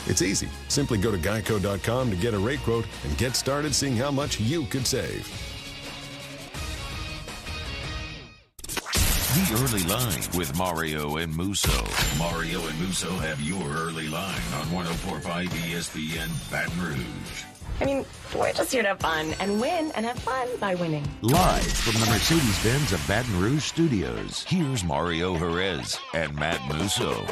It's easy. Simply go to geico.com to get a rate quote and get started seeing how much you could save. The Early Line with Mario and Musso. Mario and Musso have your early line on 104.5 ESPN Baton Rouge. I mean, we're just here to have fun and win and have fun by winning. Live from the Mercedes-Benz of Baton Rouge studios, here's Mario Jerez and Matt Musso.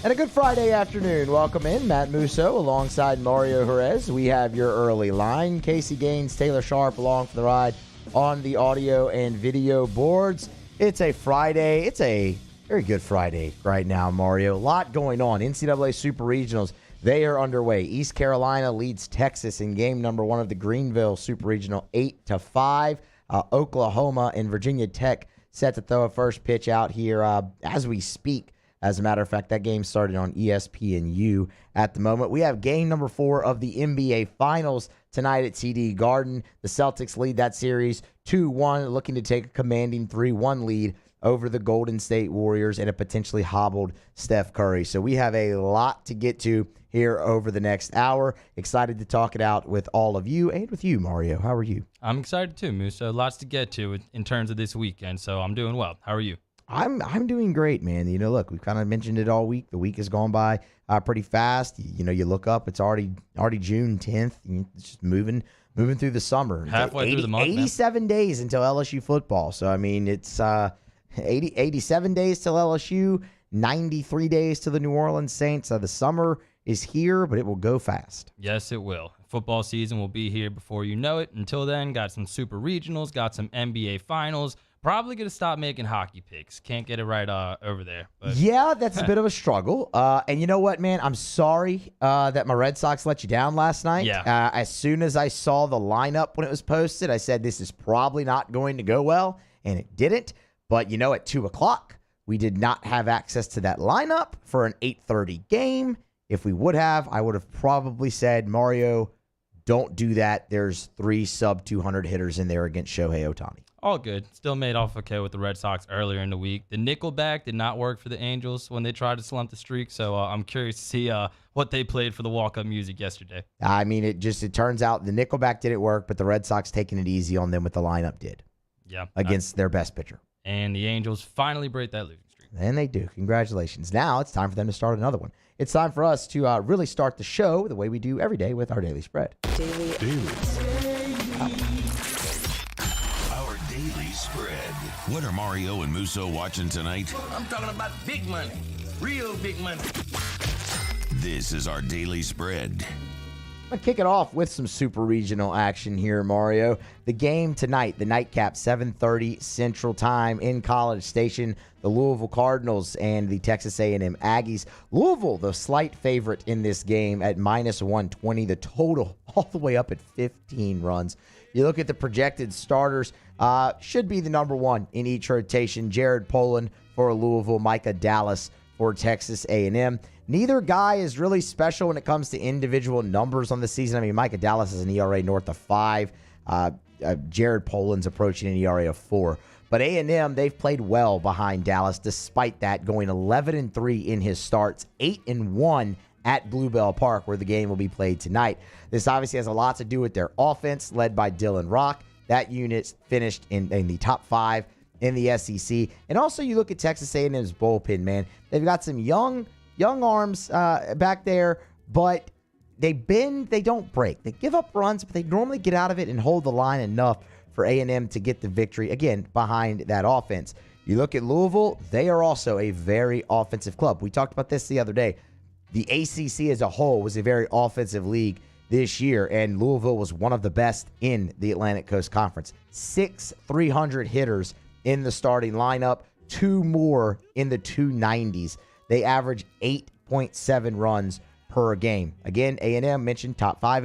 And a good Friday afternoon. Welcome in, Matt Musso alongside Mario Jerez. We have your early line. Casey Gaines, Taylor Sharp along for the ride on the audio and video boards. It's a Friday. It's a very good Friday right now, Mario. A lot going on. NCAA Super Regionals, they are underway. East Carolina leads Texas in game number 1 of the Greenville Super Regional 8-5. Oklahoma and Virginia Tech set to throw a first pitch out here as we speak. As a matter of fact, that game started on ESPNU at the moment. We have game number 4 of the NBA Finals tonight at TD Garden. The Celtics lead that series 2-1, looking to take a commanding 3-1 lead over the Golden State Warriors and a potentially hobbled Steph Curry. So we have a lot to get to here over the next hour. Excited to talk it out with all of you and with you, Mario. How are you? I'm excited too, Musso. Lots to get to in terms of this weekend, so I'm doing well. How are you? I'm doing great, man. You know, look, we've kind of mentioned it all week. The week has gone by pretty fast. You know, you look up, it's already June 10th. It's just moving through the summer. Halfway through the month, 87 days until LSU football. So, I mean, it's 87 days till LSU, 93 days to the New Orleans Saints. The summer is here, but it will go fast. Yes, it will. Football season will be here before you know it. Until then, got some super regionals, got some NBA finals. Probably going to stop making hockey picks. Can't get it right over there. But. Yeah, that's a bit of a struggle. And you know what, man? I'm sorry that my Red Sox let you down last night. Yeah. As soon as I saw the lineup when it was posted, I said this is probably not going to go well, and it didn't. But, you know, at 2 o'clock, we did not have access to that lineup for an 8:30 game. If we would have, I would have probably said, Mario, don't do that. There's 3 sub-200 hitters in there against Shohei Ohtani. All good. Still made off okay with the Red Sox earlier in the week. The nickelback did not work for the Angels when they tried to slump the streak, so I'm curious to see what they played for the walk-up music yesterday. I mean, it turns out the nickelback didn't work, but the Red Sox taking it easy on them with the lineup did. Yeah. Against their best pitcher. And the Angels finally break that losing streak. And they do. Congratulations. Now it's time for them to start another one. It's time for us to really start the show the way we do every day with our Daily Spread. Daily Spread. What are Mario and Musso watching tonight? I'm talking about big money. Real big money. This is our Daily Spread. I'm going to kick it off with some super regional action here, Mario. The game tonight, the nightcap, 7:30 Central Time in College Station. The Louisville Cardinals and the Texas A&M Aggies. Louisville, the slight favorite in this game at -120. The total all the way up at 15 runs. You look at the projected starters, should be the number 1 in each rotation. Jared Poland for Louisville, Micah Dallas for Texas A&M. Neither guy is really special when it comes to individual numbers on the season. I mean, Micah Dallas has an ERA north of 5. Jared Poland's approaching an ERA of 4. But A&M, they've played well behind Dallas, despite that, going 11-3 in his starts, 8-1 at Bluebell Park, where the game will be played tonight. This obviously has a lot to do with their offense, led by Dylan Rock. That unit finished in the top 5 in the SEC. And also, you look at Texas A&M's bullpen, man. They've got some young arms back there, but they bend, they don't break. They give up runs, but they normally get out of it and hold the line enough for A&M to get the victory, again, behind that offense. You look at Louisville, they are also a very offensive club. We talked about this the other day. The ACC as a whole was a very offensive league this year, and Louisville was one of the best in the Atlantic Coast Conference. 6 300 hitters in the starting lineup, 2 more in the 290s. They average 8.7 runs per game. Again, A&M mentioned top 5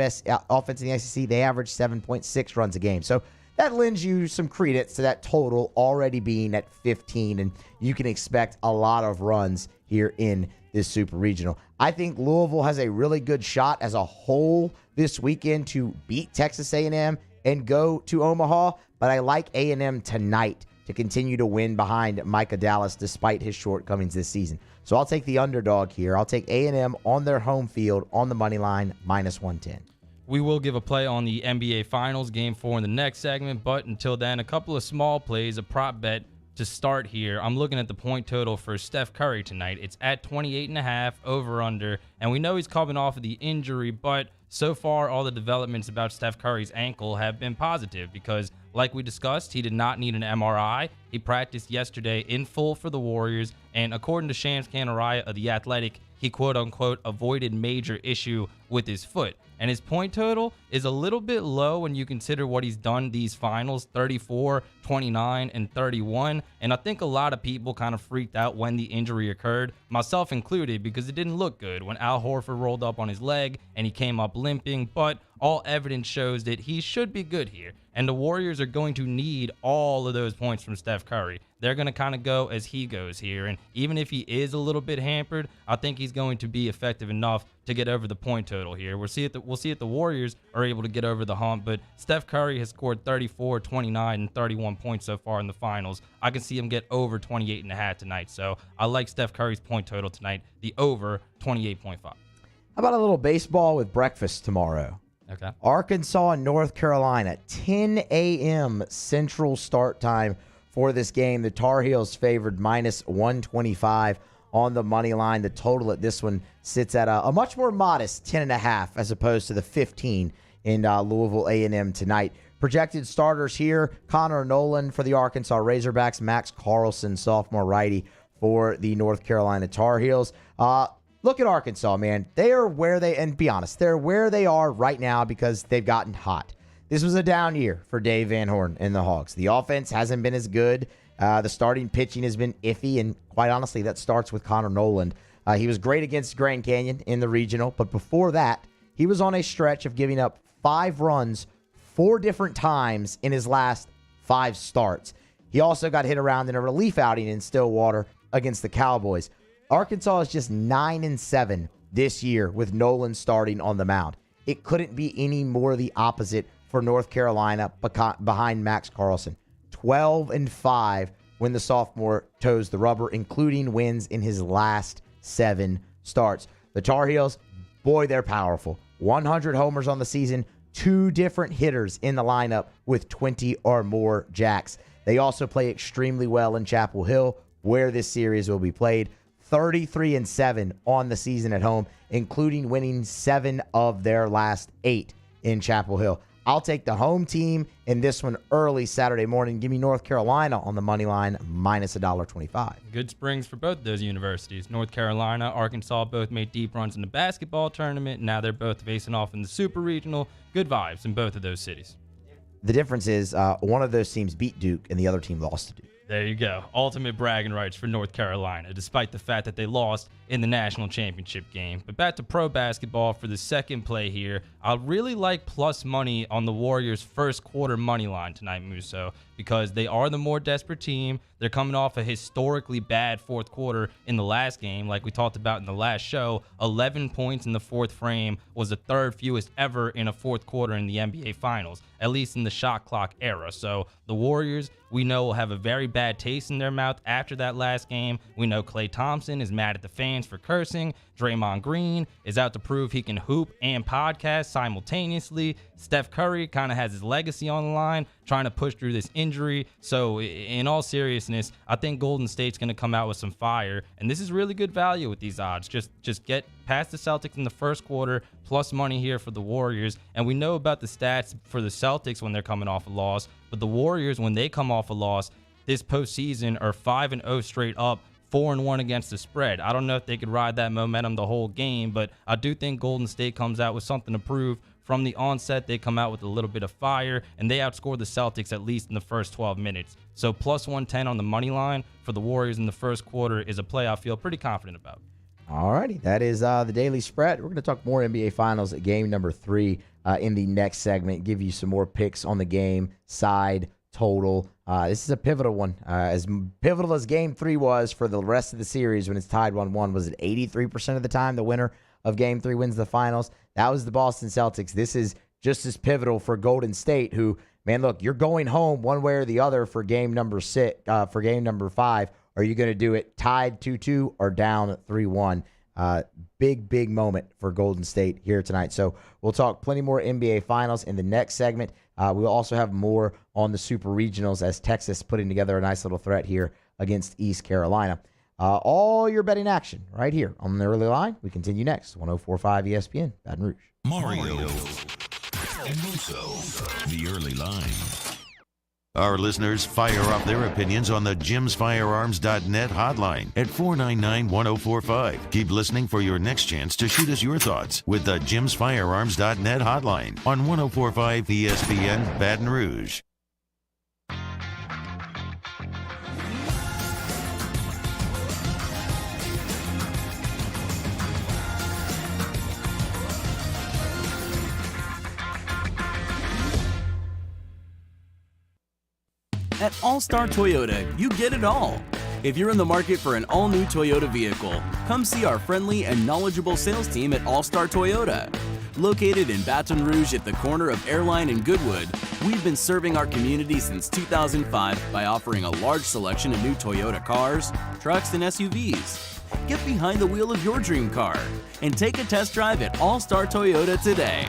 offense in the SEC. They average 7.6 runs a game. So that lends you some credence to that total already being at 15, and you can expect a lot of runs here in this Super Regional. I think Louisville has a really good shot as a whole this weekend to beat Texas A&M and go to Omaha, but I like A&M tonight to continue to win behind Micah Dallas despite his shortcomings this season. So I'll take the underdog here. I'll take A&M on their home field on the money line, -110. We will give a play on the NBA Finals, Game 4 in the next segment, but until then, a couple of small plays, a prop bet to start here. I'm looking at the point total for Steph Curry tonight. It's at 28.5, over/under, and we know he's coming off of the injury, but so far, all the developments about Steph Curry's ankle have been positive because, like we discussed, he did not need an MRI. He practiced yesterday in full for the Warriors, and according to Shams Kanaraya of The Athletic, he quote-unquote avoided major issue with his foot. And his point total is a little bit low when you consider what he's done these finals, 34, 29, and 31. And I think a lot of people kind of freaked out when the injury occurred, myself included, because it didn't look good when Al Horford rolled up on his leg and he came up limping. But all evidence shows that he should be good here. And the Warriors are going to need all of those points from Steph Curry. They're going to kind of go as he goes here. And even if he is a little bit hampered, I think he's going to be effective enough to get over the point total here. We'll see if the Warriors are able to get over the hump. But Steph Curry has scored 34, 29, and 31 points so far in the finals. I can see him get over 28.5 tonight. So I like Steph Curry's point total tonight, the over 28.5. How about a little baseball with breakfast tomorrow? Okay. Arkansas and North Carolina, 10 a.m. Central start time for this game. The Tar Heels favored -125 on the money line. The total at this one sits at a much more modest 10.5 as opposed to the 15 in Louisville A&M tonight. Projected starters here, Connor Nolan for the Arkansas Razorbacks, Max Carlson, sophomore righty for the North Carolina Tar Heels. Look at Arkansas, man. They are where they, and be honest, they're where they are right now because they've gotten hot. This was a down year for Dave Van Horn and the Hogs. The offense hasn't been as good. The starting pitching has been iffy, and quite honestly, that starts with Connor Noland. He was great against Grand Canyon in the regional, but before that, he was on a stretch of giving up 5 runs 4 different times in his last 5 starts. He also got hit around in a relief outing in Stillwater against the Cowboys. Arkansas is just 9-7 this year with Nolan starting on the mound. It couldn't be any more the opposite for North Carolina behind Max Carlson. 12-5 when the sophomore toes the rubber, including wins in his last 7 starts. The Tar Heels, boy, they're powerful. 100 homers on the season, 2 different hitters in the lineup with 20 or more jacks. They also play extremely well in Chapel Hill, where this series will be played. 33-7 on the season at home, including winning 7 of their last 8 in Chapel Hill. I'll take the home team in this one early Saturday morning. Give me North Carolina on the money line, -$1.25. Good springs for both of those universities. North Carolina, Arkansas both made deep runs in the basketball tournament. Now they're both facing off in the Super Regional. Good vibes in both of those cities. The difference is one of those teams beat Duke and the other team lost to Duke. There you go. Ultimate bragging rights for North Carolina, despite the fact that they lost in the national championship game. But back to pro basketball for the second play here. I really like plus money on the Warriors' first quarter money line tonight, Musso, because they are the more desperate team. They're coming off a historically bad fourth quarter in the last game, like we talked about in the last show. 11 points in the fourth frame was the 3rd fewest ever in a fourth quarter in the NBA Finals, at least in the shot clock era. So the Warriors, we know, will have a very bad taste in their mouth after that last game. We know Klay Thompson is mad at the fans for cursing. Draymond Green is out to prove he can hoop and podcast simultaneously. Steph Curry kind of has his legacy on the line, trying to push through this injury. So in all seriousness, I think Golden State's going to come out with some fire, and this is really good value with these odds. Just get past the Celtics in the first quarter, plus money here for the Warriors. And we know about the stats for the Celtics when they're coming off a loss, but the Warriors, when they come off a loss this postseason, are 5-0 straight up, 4-1 against the spread. I don't know if they could ride that momentum the whole game, but I do think Golden State comes out with something to prove. From the onset, they come out with a little bit of fire, and they outscore the Celtics at least in the first 12 minutes. So plus 110 on the money line for the Warriors in the first quarter is a play I feel pretty confident about. All righty, that is the daily spread. We're going to talk more NBA Finals at game number 3 in the next segment, give you some more picks on the game, side, total. This is a pivotal one. As pivotal as game 3 was for the rest of the series when it's tied 1-1, was it 83% of the time the winner of game 3 wins the finals? That was the Boston Celtics. This is just as pivotal for Golden State, who, man, look, you're going home one way or the other for game number 5. Are you going to do it tied 2-2 or down 3-1? Big moment for Golden State here tonight. So we'll talk plenty more NBA Finals in the next segment. We'll also have more on the Super Regionals as Texas putting together a nice little threat here against East Carolina. All your betting action right here on the early line. We continue next. 104.5 ESPN, Baton Rouge. Mario and Musso, the early line. Our listeners fire off their opinions on the jimsfirearms.net hotline at 499-1045. Keep listening for your next chance to shoot us your thoughts with the jimsfirearms.net hotline on 104.5 ESPN Baton Rouge. At All-Star Toyota, you get it all. If you're in the market for an all-new Toyota vehicle, come see our friendly and knowledgeable sales team at All-Star Toyota. Located in Baton Rouge at the corner of Airline and Goodwood, we've been serving our community since 2005 by offering a large selection of new Toyota cars, trucks, and SUVs. Get behind the wheel of your dream car and take a test drive at All-Star Toyota today.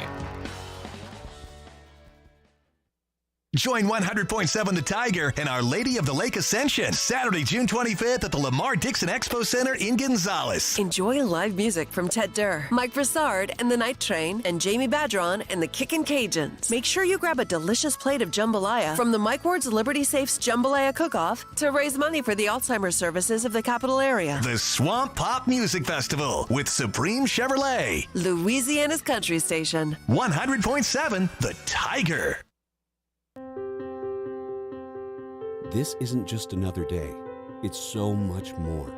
Join 100.7 The Tiger and Our Lady of the Lake Ascension, Saturday, June 25th at the Lamar Dixon Expo Center in Gonzales. Enjoy live music from Ted Durr, Mike Broussard and the Night Train, and Jamie Badron and the Kickin' Cajuns. Make sure you grab a delicious plate of jambalaya from the Mike Ward's Liberty Safes Jambalaya Cook-Off to raise money for the Alzheimer's services of the capital area. The Swamp Pop Music Festival with Supreme Chevrolet, Louisiana's country station. 100.7 The Tiger. This isn't just another day. It's so much more.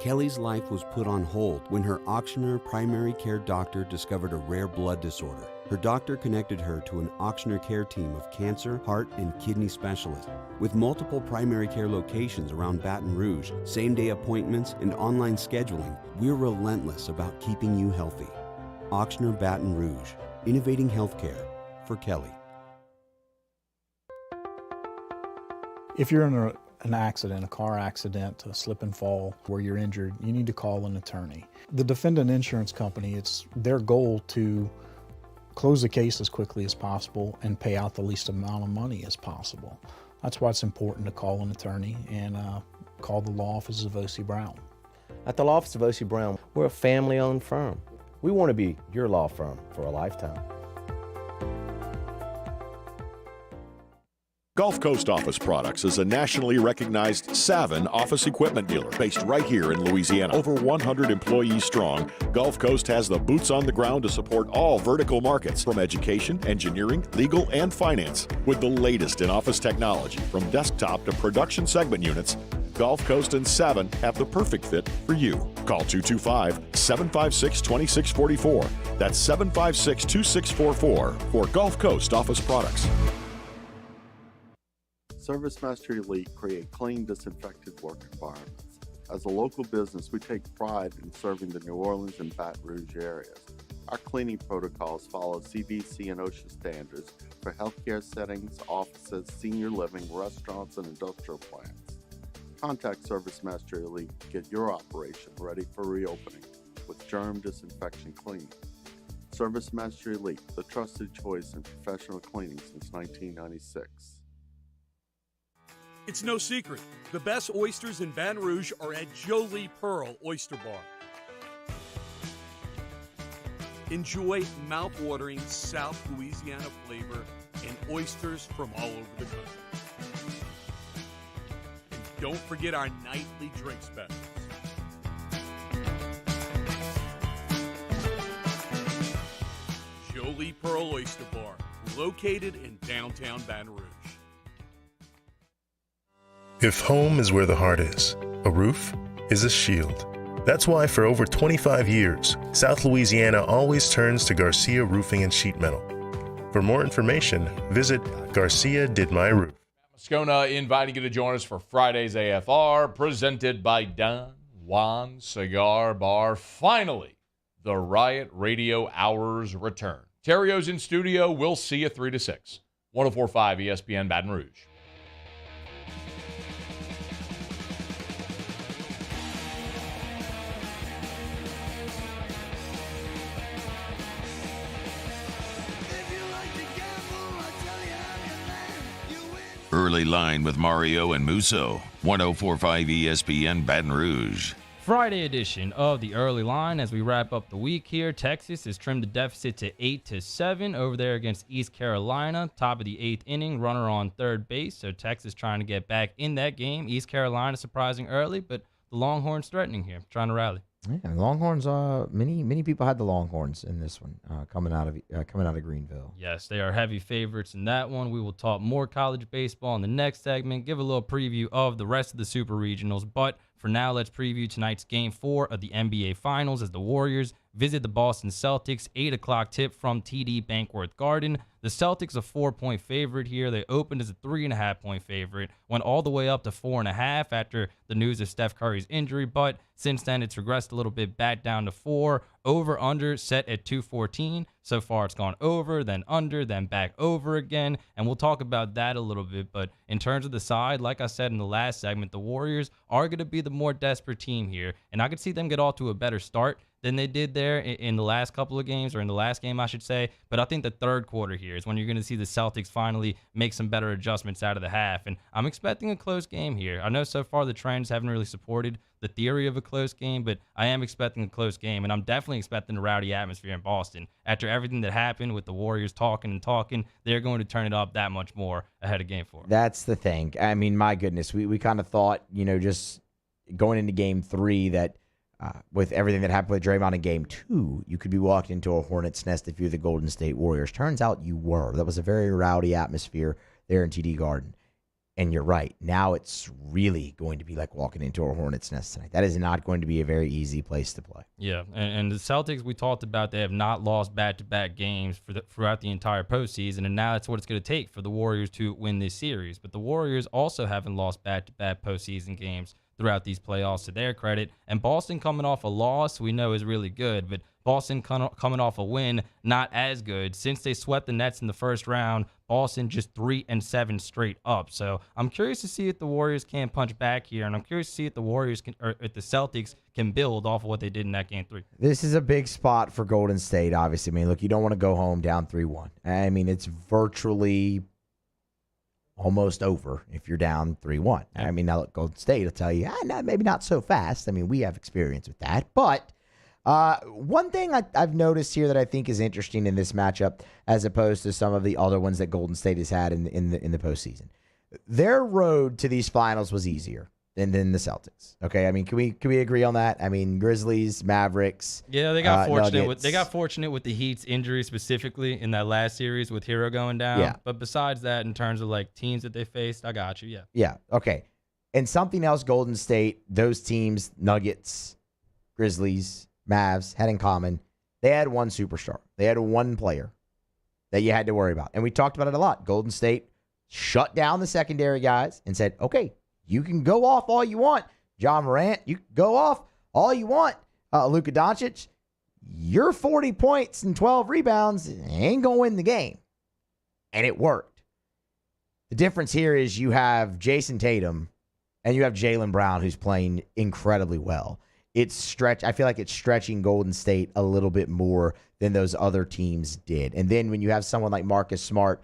Kelly's life was put on hold when her auctioneer primary care doctor discovered a rare blood disorder. Her doctor connected her to an auctioneer care team of cancer, heart, and kidney specialists. With multiple primary care locations around Baton Rouge, same-day appointments, and online scheduling, we're relentless about keeping you healthy. Auctioneer Baton Rouge, innovating healthcare for Kelly. If you're in an accident, a car accident, a slip and fall where you're injured, you need to call an attorney. The defendant insurance company, it's their goal to close the case as quickly as possible and pay out the least amount of money as possible. That's why it's important to call an attorney and call the law offices of O.C. Brown. At the law office of O.C. Brown, we're a family-owned firm. We want to be your law firm for a lifetime. Gulf Coast Office Products is a nationally recognized Savin office equipment dealer based right here in Louisiana. Over 100 employees strong, Gulf Coast has the boots on the ground to support all vertical markets from education, engineering, legal, and finance. With the latest in office technology from desktop to production segment units, Gulf Coast and Savin have the perfect fit for you. Call 225-756-2644. That's 756-2644 for Gulf Coast Office Products. ServiceMaster Elite create clean, disinfected work environments. As a local business, we take pride in serving the New Orleans and Baton Rouge areas. Our cleaning protocols follow CDC and OSHA standards for healthcare settings, offices, senior living, restaurants, and industrial plants. Contact ServiceMaster Elite to get your operation ready for reopening with germ disinfection cleaning. ServiceMaster Elite, the trusted choice in professional cleaning since 1996. It's no secret. The best oysters in Baton Rouge are at Jolie Pearl Oyster Bar. Enjoy mouth-watering South Louisiana flavor and oysters from all over the country. And don't forget our nightly drink specials. Jolie Pearl Oyster Bar, located in downtown Baton Rouge. If home is where the heart is, a roof is a shield. That's why for over 25 years, South Louisiana always turns to Garcia Roofing and Sheet Metal. For more information, visit Garcia Did My Roof. Moscona inviting you to join us for Friday's AFR, presented by Don Juan Cigar Bar. Finally, the Riot Radio Hours return. Terrio's in studio. We'll see you 3 to 6. 104.5 ESPN Baton Rouge. Early Line with Mario and Musso. 104.5 ESPN Baton Rouge. Friday edition of the Early Line. As we wrap up the week here, Texas has trimmed the deficit to 8-7 over there against East Carolina. Top of the 8th inning, runner on third base. So Texas trying to get back in that game. East Carolina surprising early, but the Longhorns threatening here, trying to rally. Yeah, Longhorns. Many people had the Longhorns in this one, coming out of Greenville. Yes, they are heavy favorites in that one. We will talk more college baseball in the next segment. Give a little preview of the rest of the Super Regionals, but for now, let's preview tonight's Game 4 of the NBA Finals as the Warriors visit the Boston Celtics. 8 o'clock tip from TD Bankworth Garden. The Celtics a 4-point favorite here. They opened as a 3.5-point favorite, went all the way up to 4.5 after the news of Steph Curry's injury, but since then it's regressed a little bit back down to 4. Over-under set at 214. So far it's gone over, then under, then back over again, and we'll talk about that a little bit. But in terms of the side, like I said in the last segment, the Warriors are going to be the more desperate team here, and I could see them get off to a better start than they did there in the last couple of games, or in the last game, I should say. But I think the third quarter here is when you're going to see the Celtics finally make some better adjustments out of the half. And I'm expecting a close game here. I know so far the trends haven't really supported the theory of a close game, but I am expecting a close game, and I'm definitely expecting a rowdy atmosphere in Boston. After everything that happened with the Warriors talking, they're going to turn it up that much more ahead of Game 4. That's the thing. I mean, my goodness, we kind of thought, just going into Game 3 that with everything that happened with Draymond in Game 2, you could be walking into a hornet's nest if you're the Golden State Warriors. Turns out you were. That was a very rowdy atmosphere there in TD Garden. And you're right. Now it's really going to be like walking into a hornet's nest tonight. That is not going to be a very easy place to play. Yeah, and the Celtics, we talked about, they have not lost back-to-back games throughout the entire postseason, and now that's what it's going to take for the Warriors to win this series. But the Warriors also haven't lost back-to-back postseason games throughout these playoffs, to their credit. And Boston coming off a loss we know is really good, but Boston coming off a win, not as good. Since they swept the Nets in the first round, Boston just 3-7 straight up. So I'm curious to see if the Warriors can punch back here, and I'm curious to see if the if the Celtics can build off of what they did in that Game 3. This is a big spot for Golden State, obviously. I mean, look, you don't want to go home down 3-1. I mean, it's virtually almost over if you're down 3-1. I mean, now look, Golden State will tell you, maybe not so fast. I mean, we have experience with that. But one thing I've noticed here that I think is interesting in this matchup, as opposed to some of the other ones that Golden State has had in the postseason, their road to these finals was easier than the Celtics. Okay, I mean, can we agree on that? I mean, Grizzlies, Mavericks. Yeah, they got fortunate. Nuggets. They got fortunate with the Heat's injury specifically in that last series with Hero going down. Yeah. But besides that, in terms of like teams that they faced, I got you. Yeah. Yeah. Okay. And something else, Golden State, those teams, Nuggets, Grizzlies, Mavs, had in common, they had one superstar. They had one player that you had to worry about. And we talked about it a lot. Golden State shut down the secondary guys and said, okay, you can go off all you want. John Morant, you can go off all you want. Luka Doncic, your 40 points and 12 rebounds ain't going to win the game. And it worked. The difference here is you have Jason Tatum and you have Jaylen Brown, who's playing incredibly well. I feel like it's stretching Golden State a little bit more than those other teams did. And then when you have someone like Marcus Smart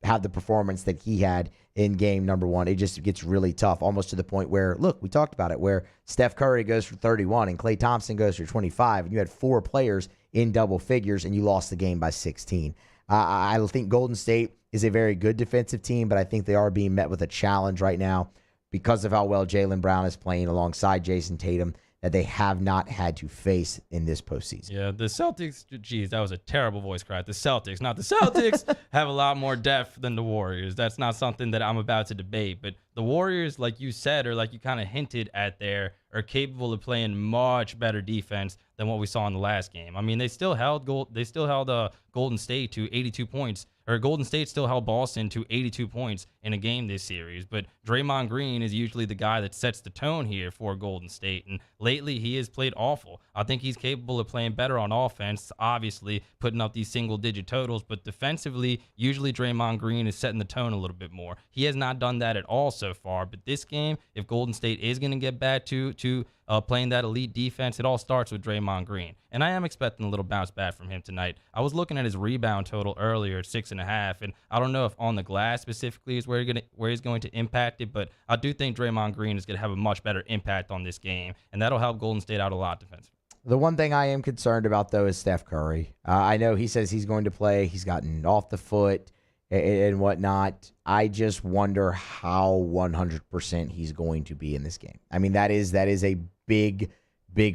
have the performance that he had in game number 1, it just gets really tough, almost to the point where, look, we talked about it, where Steph Curry goes for 31 and Klay Thompson goes for 25, and you had 4 players in double figures, and you lost the game by 16. I think Golden State is a very good defensive team, but I think they are being met with a challenge right now because of how well Jaylen Brown is playing alongside Jason Tatum that they have not had to face in this postseason. Yeah, the Celtics, geez, that was a terrible voice crack. The Celtics, not the Celtics, have a lot more depth than the Warriors. That's not something that I'm about to debate. But the Warriors, like you said, or like you kind of hinted at there, are capable of playing much better defense than what we saw in the last game. I mean, they still held Golden State to 82 points. Or Golden State still held Boston to 82 points in a game this series. But Draymond Green is usually the guy that sets the tone here for Golden State. And lately, he has played awful. I think he's capable of playing better on offense, obviously putting up these single-digit totals. But defensively, usually Draymond Green is setting the tone a little bit more. He has not done that at all so far. But this game, if Golden State is going to get back to to playing that elite defense, it all starts with Draymond Green. And I am expecting a little bounce back from him tonight. I was looking at his rebound total earlier at 6.5, and I don't know if on the glass specifically is where he's going to impact it, but I do think Draymond Green is going to have a much better impact on this game, and that'll help Golden State out a lot defensively. The one thing I am concerned about, though, is Steph Curry. I know he says he's going to play. He's gotten off the foot and whatnot. I just wonder how 100% he's going to be in this game. I mean, that is a big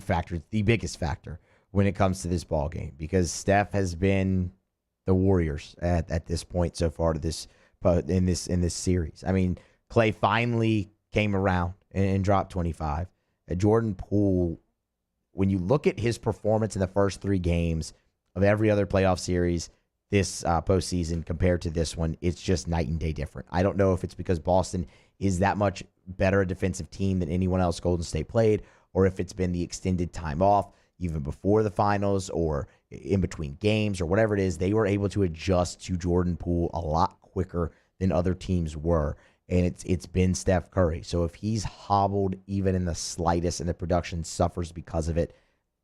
factor, the biggest factor when it comes to this ball game, because Steph has been the Warriors at this point so far in this series. I mean, Clay finally came around and dropped 25. Jordan Poole, when you look at his performance in the first 3 games of every other playoff series this postseason compared to this one, it's just night and day different. I don't know if it's because Boston is that much better a defensive team than anyone else Golden State played, or if it's been the extended time off, even before the finals or in between games or whatever it is. They were able to adjust to Jordan Poole a lot quicker than other teams were. And it's been Steph Curry. So if he's hobbled even in the slightest and the production suffers because of it,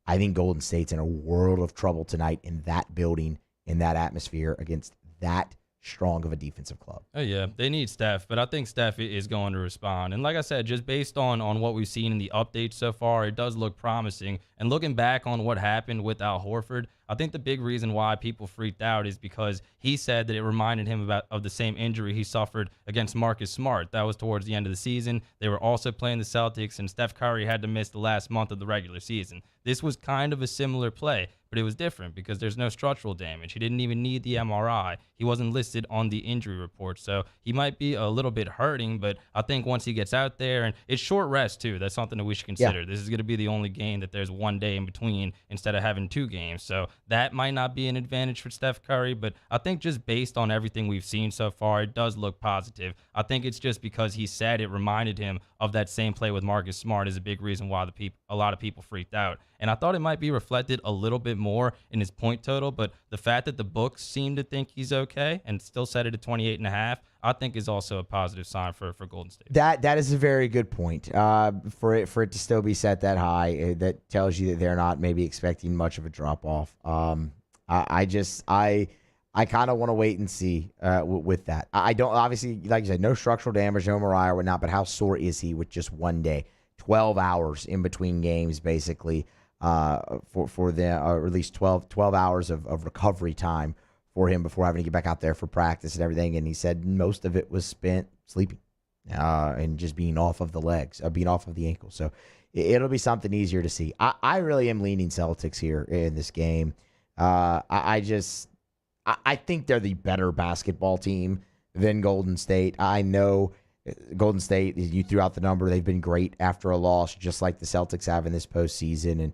I think Golden State's in a world of trouble tonight in that building, in that atmosphere, against that strong of a defensive club. Oh, yeah, they need Steph, but I think Steph is going to respond. And like I said, just based on what we've seen in the updates so far, it does look promising. And looking back on what happened with Al Horford, I think the big reason why people freaked out is because he said that it reminded him of the same injury he suffered against Marcus Smart. That was towards the end of the season. They were also playing the Celtics, and Steph Curry had to miss the last month of the regular season. This was kind of a similar play, but it was different because there's no structural damage. He didn't even need the MRI. He wasn't listed on the injury report, so he might be a little bit hurting, but I think once he gets out there, and it's short rest too, that's something that we should consider. Yeah. This is going to be the only game that there's one day in between instead of having 2 games, so that might not be an advantage for Steph Curry, but I think just based on everything we've seen so far, it does look positive. I think it's just because he said it reminded him of that same play with Marcus Smart is a big reason why a lot of people freaked out. And I thought it might be reflected a little bit more in his point total, but the fact that the books seem to think he's okay and still set it at 28.5, I think is also a positive sign for Golden State. That is a very good point. For it to still be set that high, that tells you that they're not maybe expecting much of a drop off. I kind of want to wait and see with that. I don't, obviously, like you said, no structural damage, no MRI or whatnot, but how sore is he with just one day? 12 hours in between games, basically, for them, or at least 12 hours of recovery time for him before having to get back out there for practice and everything. And he said most of it was spent sleeping and just being off of the legs, being off of the ankle. So it'll be something easier to see. I really am leaning Celtics here in this game. I think they're the better basketball team than Golden State. I know Golden State, you threw out the number, they've been great after a loss, just like the Celtics have in this postseason. And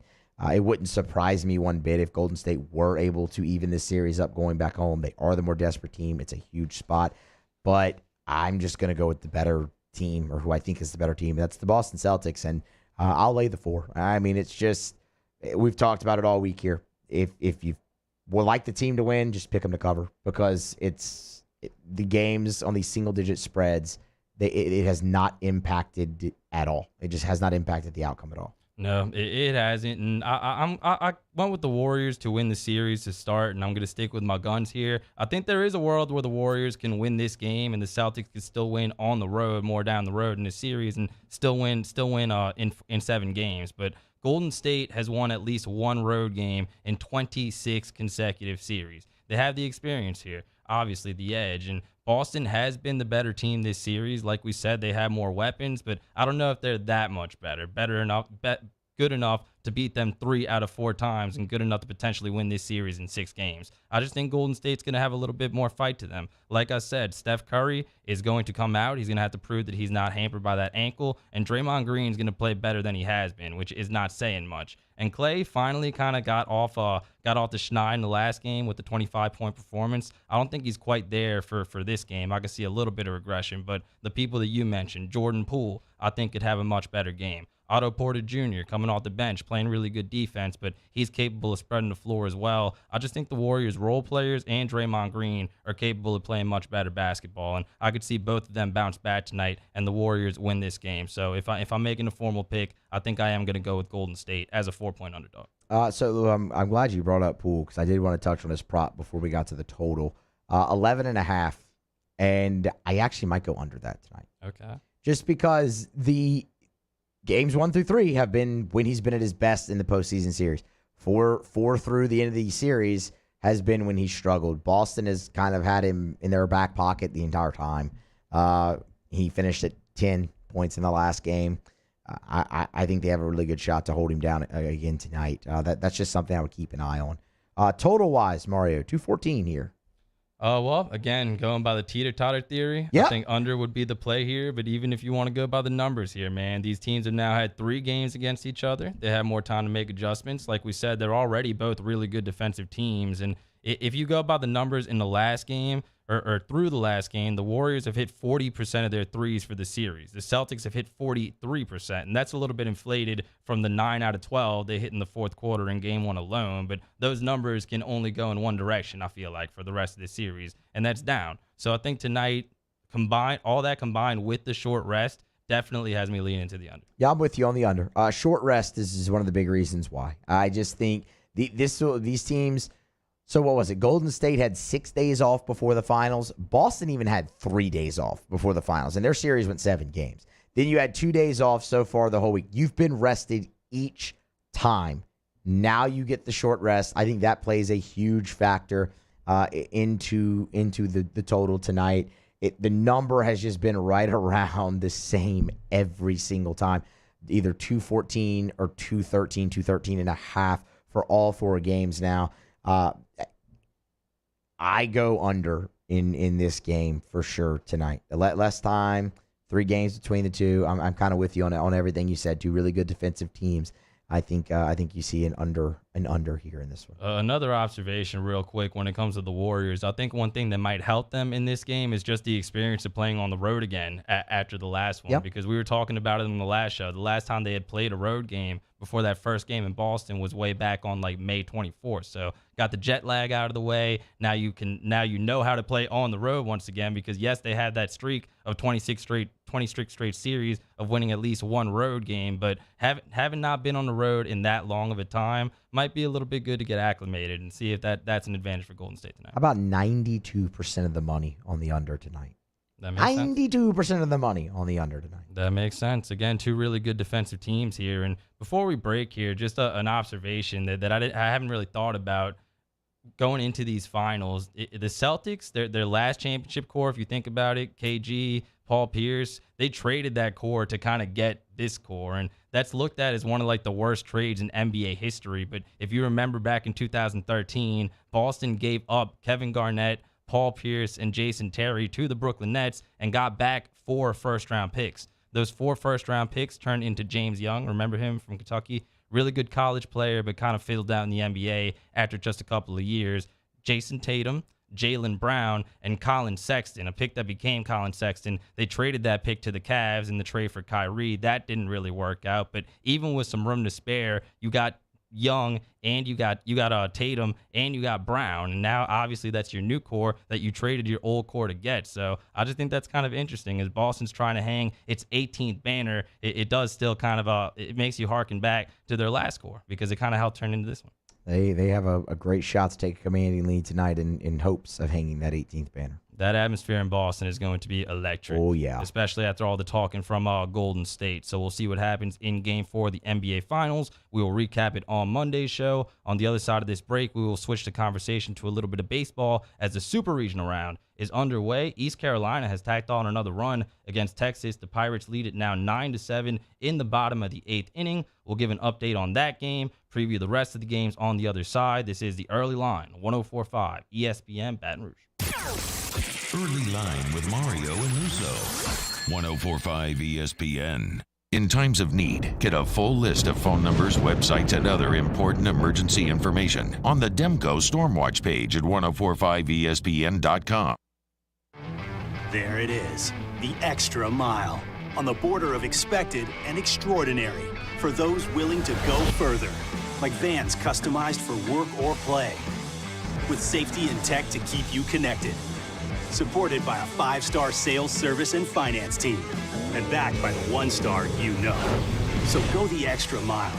it wouldn't surprise me one bit if Golden State were able to even this series up going back home. They are the more desperate team. It's a huge spot. But I'm just going to go with the better team, or who I think is the better team. That's the Boston Celtics, and I'll lay the 4. I mean, it's just, we've talked about it all week here. If you would like the team to win, just pick them to cover, because the games on these single-digit spreads, it has not impacted at all. It just has not impacted the outcome at all. No, it hasn't. And I went with the Warriors to win the series to start, and I'm going to stick with my guns here. I think there is a world where the Warriors can win this game, and the Celtics can still win on the road, more down the road in the series, and still win in 7 games. But Golden State has won at least one road game in 26 consecutive series. They have the experience here, obviously the edge, and Boston has been the better team this series. Like we said, they have more weapons, but I don't know if they're that much better. Good enough to beat them 3 out of 4 times, and good enough to potentially win this series in 6 games. I just think Golden State's going to have a little bit more fight to them. Like I said, Steph Curry is going to come out. He's going to have to prove that he's not hampered by that ankle, and Draymond Green's going to play better than he has been, which is not saying much. And Clay finally kind of got off the schneid in the last game with the 25-point performance. I don't think he's quite there for this game. I can see a little bit of regression, but the people that you mentioned, Jordan Poole, I think could have a much better game. Otto Porter Jr. coming off the bench, playing really good defense, but he's capable of spreading the floor as well. I just think the Warriors role players and Draymond Green are capable of playing much better basketball, and I could see both of them bounce back tonight and the Warriors win this game. So if I'm making a formal pick, I think I am going to go with Golden State as a 4-point underdog. So I'm glad you brought up pool because I did want to touch on this prop before we got to the total. 11.5, and I actually might go under that tonight. Okay. Just because the games 1 through 3 have been when he's been at his best in the postseason series. 4 through the end of the series has been when he struggled. Boston has kind of had him in their back pocket the entire time. He finished at 10 points in the last game. I think they have a really good shot to hold him down again tonight. That's just something I would keep an eye on. Total-wise, Mario, 214 here. Well, again, going by the teeter-totter theory, I think under would be the play here. But even if you want to go by the numbers here, man, these teams have now had 3 games against each other. They have more time to make adjustments. Like we said, they're already both really good defensive teams. And if you go by the numbers in the last game, or through the last game, the Warriors have hit 40% of their threes for the series. The Celtics have hit 43%, and that's a little bit inflated from the 9 out of 12 they hit in the fourth quarter in Game 1 alone, but those numbers can only go in one direction, I feel like, for the rest of the series, and that's down. So I think tonight, all that combined with the short rest, definitely has me leaning into the under. Yeah, I'm with you on the under. Short rest is one of the big reasons why. I just think these teams... So what was it? Golden State had 6 days off before the finals. Boston even had 3 days off before the finals, and their series went 7 games. Then you had 2 days off so far the whole week. You've been rested each time. Now you get the short rest. I think that plays a huge factor into the total tonight. The number has just been right around the same every single time, either 214 or 213, 213.5 for all 4 games now. I go under in this game for sure tonight. Less time, 3 games between the two. I'm kind of with you on everything you said. 2 really good defensive teams. I think you see an under here in this one. Another observation real quick when it comes to the Warriors. I think one thing that might help them in this game is just the experience of playing on the road again after the last one. Yep. Because we were talking about it in the last show. The last time they had played a road game before that first game in Boston was way back on like May 24th. So got the jet lag out of the way. Now you know how to play on the road once again, because yes, they had that streak of 20 straight series of winning at least one road game, but having not been on the road in that long of a time might be a little bit good to get acclimated and see if that's an advantage for Golden State tonight. How about 92% of the money on the under tonight? That makes 92% of the money on the under tonight. That makes sense. Again, 2 really good defensive teams here. And before we break here, just an observation that I haven't really thought about going into these finals. The Celtics, their last championship core, if you think about it, KG, Paul Pierce, they traded that core to kind of get this core. And that's looked at as one of like the worst trades in NBA history. But if you remember back in 2013, Boston gave up Kevin Garnett, Paul Pierce, and Jason Terry to the Brooklyn Nets and got back 4 first-round picks. Those 4 first-round picks turned into James Young. Remember him from Kentucky? Really good college player, but kind of fizzled out in the NBA after just a couple of years. Jason Tatum, Jaylen Brown, and Colin Sexton, a pick that became Colin Sexton. They traded that pick to the Cavs in the trade for Kyrie. That didn't really work out, but even with some room to spare, you got Young and you got Tatum and you got Brown, and now obviously that's your new core that you traded your old core to get. So I just think that's kind of interesting as Boston's trying to hang its 18th banner. It does still kind of it makes you harken back to their last core because it kind of helped turn into this one. They have a great shot to take a commanding lead tonight in hopes of hanging that 18th banner. That atmosphere in Boston is going to be electric. Oh, yeah. Especially after all the talking from Golden State. So we'll see what happens in Game 4 of the NBA Finals. We will recap it on Monday's show. On the other side of this break, we will switch the conversation to a little bit of baseball as the Super Regional round is underway. East Carolina has tacked on another run against Texas. The Pirates lead it now 9-7 in the bottom of the 8th inning. We'll give an update on that game, preview the rest of the games on the other side. This is the Early Line, 104.5 ESPN Baton Rouge. Early Line with Mario and Luso. 104.5 ESPN. In times of need, get a full list of phone numbers, websites, and other important emergency information on the Demco Stormwatch page at 1045ESPN.com. There it is, the extra mile. on the border of expected and extraordinary for those willing to go further, like vans customized for work or play, with safety and tech to keep you connected. Supported by a 5-star sales, service, and finance team, and backed by the 1-star you know. So go the extra mile.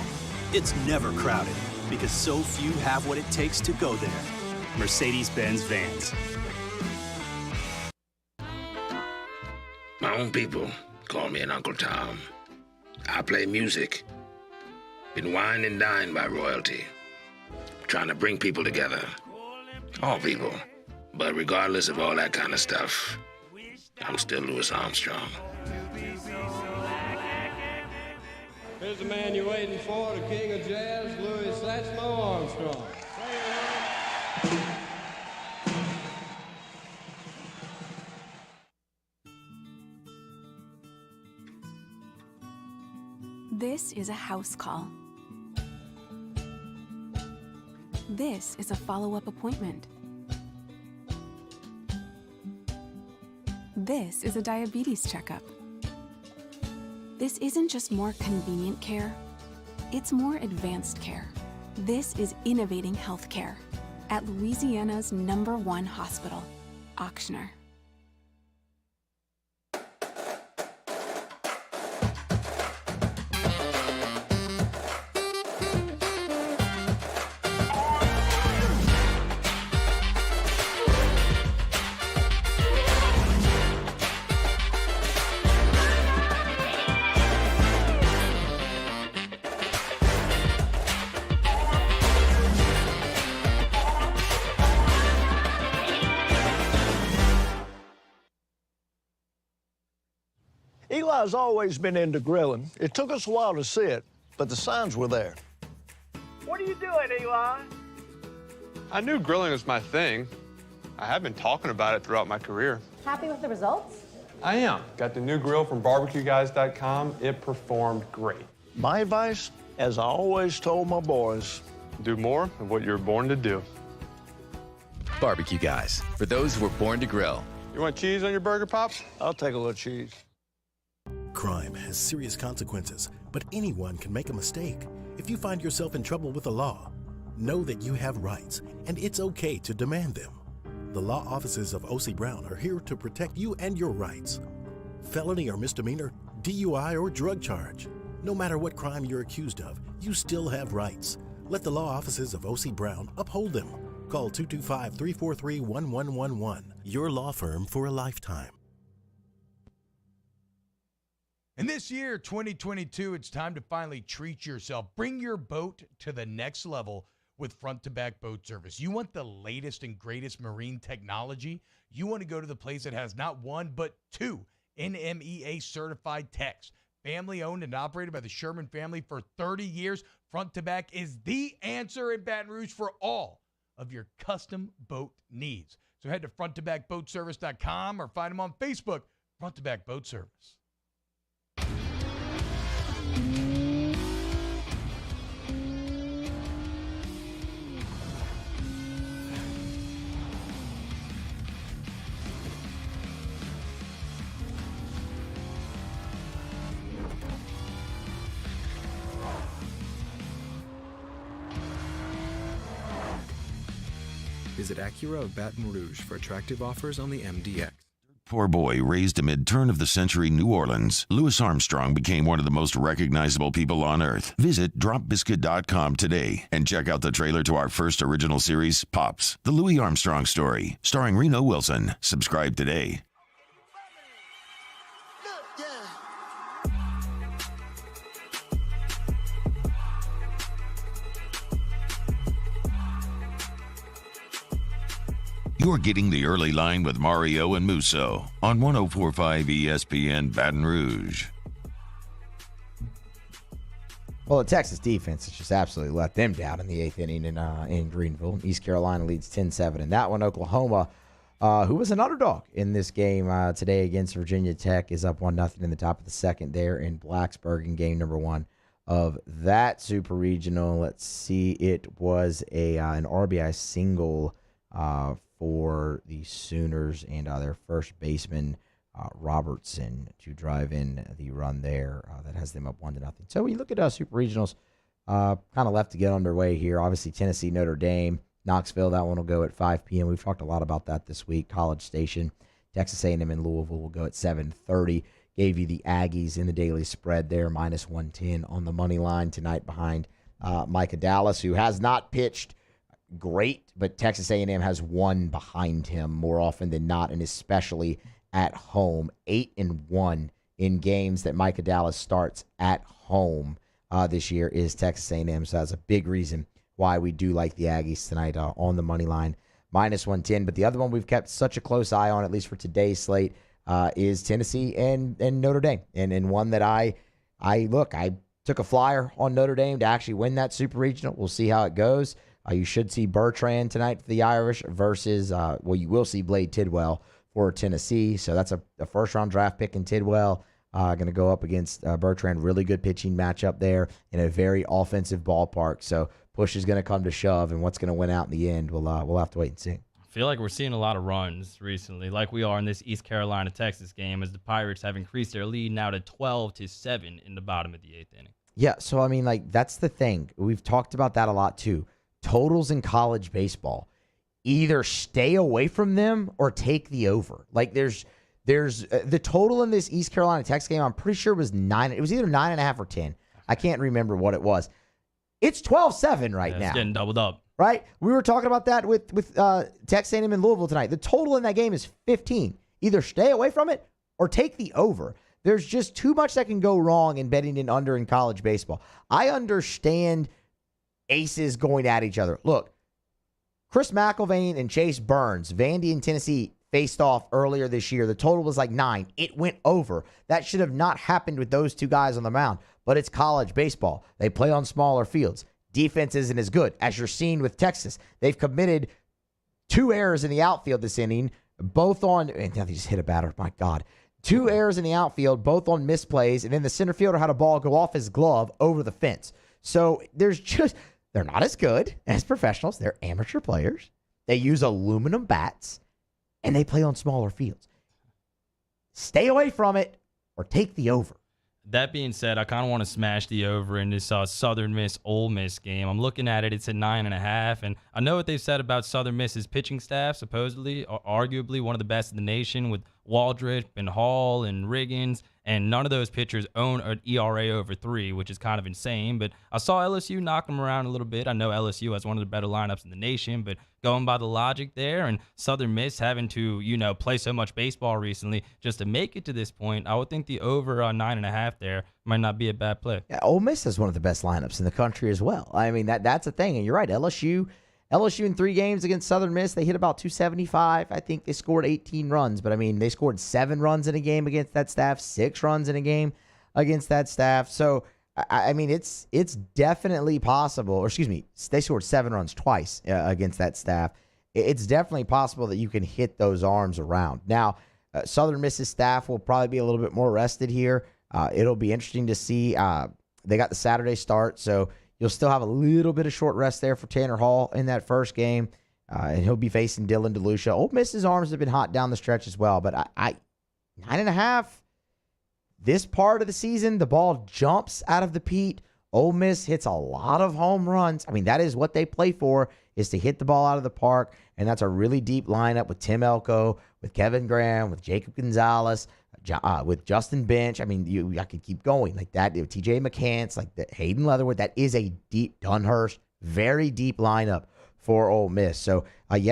It's never crowded, because so few have what it takes to go there. Mercedes-Benz Vans. My own people call me an Uncle Tom. I play music. Been wined and dined by royalty. Trying to bring people together. All people. But regardless of all that kind of stuff, I'm still Louis Armstrong. Here's the man you're waiting for, the king of jazz, Louis Satchmo Armstrong. This is a house call. This is a follow-up appointment. This is a diabetes checkup. This isn't just more convenient care, it's more advanced care. This is innovating healthcare at Louisiana's #1 hospital, Ochsner. Eli's always been into grilling. It took us a while to see it, but the signs were there. What are you doing, Eli? I knew grilling was my thing. I have been talking about it throughout my career. Happy with the results? I am. Got the new grill from barbecueguys.com. It performed great. My advice, as I always told my boys, do more of what you were born to do. Barbecue Guys, for those who were born to grill. You want cheese on your burger, Pops? I'll take a little cheese. Crime has serious consequences, but anyone can make a mistake. If you find yourself in trouble with the law, know that you have rights, and it's okay to demand them. The law offices of O.C. Brown are here to protect you and your rights. Felony or misdemeanor, DUI or drug charge. No matter what crime you're accused of, you still have rights. Let the law offices of O.C. Brown uphold them. Call 225-343-1111. Your law firm for a lifetime. And this year, 2022, it's time to finally treat yourself. Bring your boat to the next level with front-to-back boat service. You want the latest and greatest marine technology? You want to go to the place that has not one, but 2 NMEA-certified techs. Family-owned and operated by the Sherman family for 30 years, front-to-back is the answer in Baton Rouge for all of your custom boat needs. So head to fronttobackboatservice.com or find them on Facebook, Front to Back Boat Service. Visit Acura of Baton Rouge for attractive offers on the MDX. Poor boy raised amid turn-of-the-century New Orleans, Louis Armstrong became one of the most recognizable people on earth. Visit dropbiscuit.com today and check out the trailer to our first original series, Pops, The Louis Armstrong Story, starring Reno Wilson. Subscribe today. You're getting the early line with Mario and Musso on 104.5 ESPN Baton Rouge. Well, the Texas defense has just absolutely let them down in the 8th inning in Greenville. East Carolina leads 10-7 in that one. Oklahoma, who was an underdog in this game today against Virginia Tech, is up 1-0 in the top of the second there in Blacksburg in game number 1 of that Super Regional. Let's see, it was an RBI single for the Sooners, and their first baseman Robertson to drive in the run there. That has them up 1-0. So when you look at Super Regionals, kind of left to get underway here. Obviously, Tennessee, Notre Dame, Knoxville, that one will go at 5 p.m. We've talked a lot about that this week. College Station, Texas A&M and Louisville will go at 7:30. Gave you the Aggies in the daily spread there, minus 110 on the money line tonight behind Micah Dallas, who has not pitched great, but Texas A&M has won behind him more often than not, and especially at home. 8-1 in games that Micah Dallas starts at home this year is Texas A&M, so that's a big reason why we do like the Aggies tonight on the money line, minus 110. But the other one we've kept such a close eye on, at least for today's slate, is Tennessee and Notre Dame. And one that I took a flyer on Notre Dame to actually win that Super Regional. We'll see how it goes. You should see Bertrand tonight for the Irish versus, you will see Blade Tidwell for Tennessee. So that's a first-round draft pick in Tidwell. Going to go up against Bertrand. Really good pitching matchup there in a very offensive ballpark. So push is going to come to shove, and what's going to win out in the end, we'll have to wait and see. I feel like we're seeing a lot of runs recently, like we are in this East Carolina-Texas game, as the Pirates have increased their lead now to 12-7 in the bottom of the 8th inning. Yeah, so I mean, that's the thing. We've talked about that a lot too. Totals in college baseball, either stay away from them or take the over. Like there's the total in this East Carolina-Texas game, I'm pretty sure was 9. It was either 9.5 or 10. I can't remember what it was. It's 12-7 right now. It's getting doubled up. Right? We were talking about that with Texas A&M and Louisville tonight. The total in that game is 15. Either stay away from it or take the over. There's just too much that can go wrong in betting in under in college baseball. I understand aces going at each other. Look, Chris McIlvain and Chase Burns, Vandy and Tennessee faced off earlier this year. The total was like 9. It went over. That should have not happened with those two guys on the mound, but it's college baseball. They play on smaller fields. Defense isn't as good, as you're seeing with Texas. They've committed 2 errors in the outfield this inning, both on, and now they just hit a batter, my God. 2 errors in the outfield, both on misplays, and then the center fielder had a ball go off his glove over the fence. So they're not as good as professionals. They're amateur players. They use aluminum bats, and they play on smaller fields. Stay away from it or take the over. That being said, I kind of want to smash the over in this Southern Miss Ole Miss game. I'm looking at it; it's at 9.5, and I know what they've said about Southern Miss's pitching staff. Supposedly, arguably one of the best in the nation, with Waldrop and Hall and Riggins, and none of those pitchers own an ERA over 3, which is kind of insane. But I saw LSU knock them around a little bit. I know LSU has one of the better lineups in the nation, but going by the logic there, and Southern Miss having to, play so much baseball recently just to make it to this point, I would think the over on 9.5 there might not be a bad play. Yeah, Ole Miss has one of the best lineups in the country as well. I mean, that's a thing, and you're right. LSU in 3 games against Southern Miss, they hit about 275. I think they scored 18 runs, but I mean, they scored 7 runs in a game against that staff, 6 runs in a game against that staff. So, I mean, it's definitely possible, or excuse me, they scored 7 runs twice against that staff. It's definitely possible that you can hit those arms around. Now, Southern Miss's staff will probably be a little bit more rested here. It'll be interesting to see. They got the Saturday start, so you'll still have a little bit of short rest there for Tanner Hall in that first game, and he'll be facing Dylan DeLucia. Ole Miss's arms have been hot down the stretch as well, but 9.5, this part of the season, the ball jumps out of the peat. Ole Miss hits a lot of home runs. I mean, that is what they play for, is to hit the ball out of the park, and that's a really deep lineup with Tim Elko, with Kevin Graham, with Jacob Gonzalez, with Justin Bench. I mean, I could keep going like that. TJ McCants, like the Hayden Leatherwood. That is a deep, Dunhurst, very deep lineup for Ole Miss. So,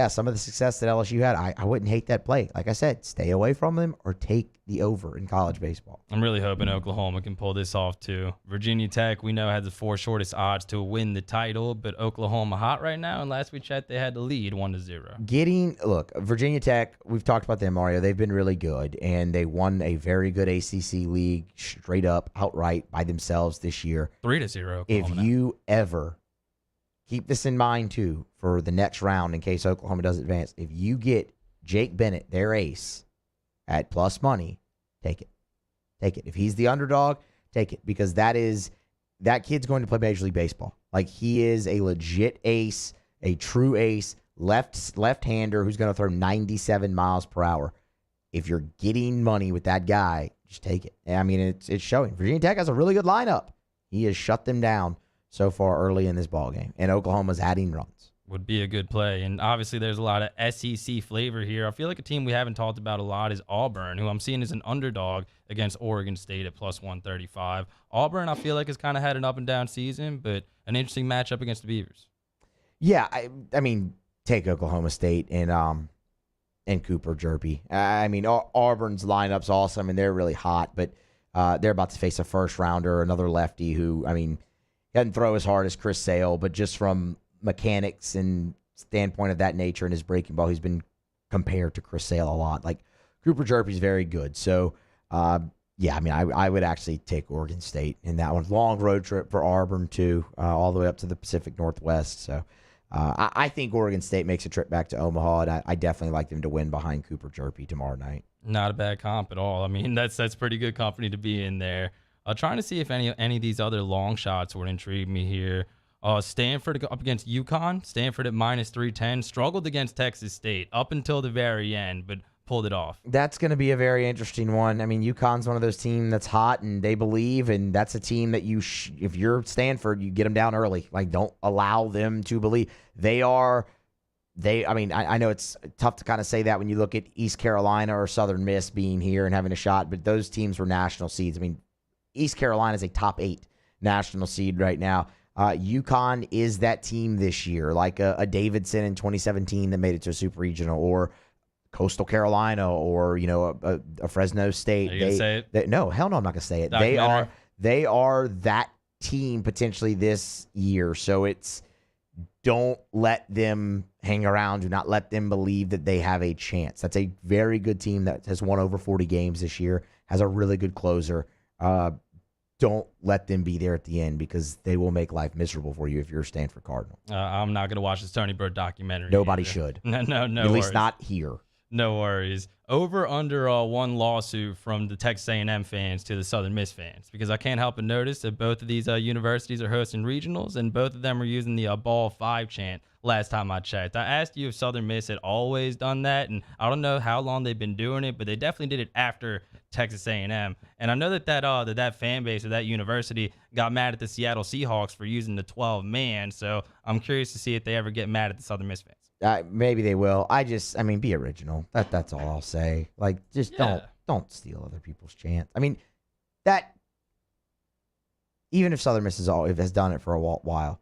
some of the success that LSU had, I wouldn't hate that play. Like I said, stay away from them or take the over in college baseball. I'm really hoping Oklahoma can pull this off too. Virginia Tech, we know, has the 4 shortest odds to win the title, but Oklahoma hot right now, and last we checked, they had the lead 1-0. Look, Virginia Tech, we've talked about them, Mario. They've been really good, and they won a very good ACC league straight up, outright, by themselves this year. 3-0. If you ever keep this in mind, too, for the next round in case Oklahoma does advance. If you get Jake Bennett, their ace, at plus money, take it. Take it. If he's the underdog, take it, because that kid's going to play Major League Baseball. Like, he is a legit ace, a true ace, left-hander who's going to throw 97 miles per hour. if you're getting money with that guy, just take it. I mean, it's showing. Virginia Tech has a really good lineup. He has shut them down so far early in this ball game, and Oklahoma's adding runs. Would be a good play. And obviously there's a lot of SEC flavor here. I feel like a team we haven't talked about a lot is Auburn, who I'm seeing as an underdog against Oregon State at plus 135. Auburn, I feel like, has kind of had an up and down season, but an interesting matchup against the Beavers. Yeah, I mean, take Oklahoma State and Cooper Jerby. I mean, Auburn's lineup's awesome, and they're really hot, but they're about to face a first-rounder, another lefty who, I mean, doesn't throw as hard as Chris Sale, but just from mechanics and standpoint of that nature in his breaking ball, he's been compared to Chris Sale a lot. Like, Cooper Jerby's very good. So, yeah, I mean, I would actually take Oregon State in that one. Long road trip for Auburn, too, all the way up to the Pacific Northwest. So, I think Oregon State makes a trip back to Omaha, and I definitely like them to win behind Cooper Jerby tomorrow night. Not a bad comp at all. I mean, that's pretty good company to be in there. Trying to see if any of these other long shots would intrigue me here. Stanford up against UConn. Stanford at minus 310. Struggled against Texas State up until the very end, but pulled it off. That's going to be a very interesting one. I mean, UConn's one of those teams that's hot and they believe, and that's a team that if you're Stanford, you get them down early. Like, don't allow them to believe. I mean, I know it's tough to kind of say that when you look at East Carolina or Southern Miss being here and having a shot, but those teams were national seeds. I mean, East Carolina is a top 8 national seed right now. UConn is that team this year, like a Davidson in 2017 that made it to a super regional, or Coastal Carolina, or a Fresno State. Are you gonna say it? No, hell no, I'm not gonna say it. They are that team potentially this year. So don't let them hang around. Do not let them believe that they have a chance. That's a very good team that has won over 40 games this year, has a really good closer. Don't let them be there at the end, because they will make life miserable for you if you're a Stanford Cardinal. I'm not going to watch this Tony Bird documentary. Nobody either. should. No At worries. least not here. No worries. Over under one lawsuit from the Texas A&M fans to the Southern Miss fans, because I can't help but notice that both of these universities are hosting regionals, and both of them are using the Ball 5 chant last time I checked. I asked you if Southern Miss had always done that, and I don't know how long they've been doing it, but they definitely did it after Texas A&M. And I know that fan base or that university got mad at the Seattle Seahawks for using the 12-man, so I'm curious to see if they ever get mad at the Southern Miss fans. Maybe they will. Be original. That's all I'll say. Like, just don't steal other people's chants. I mean, even if Southern Miss has done it for a while,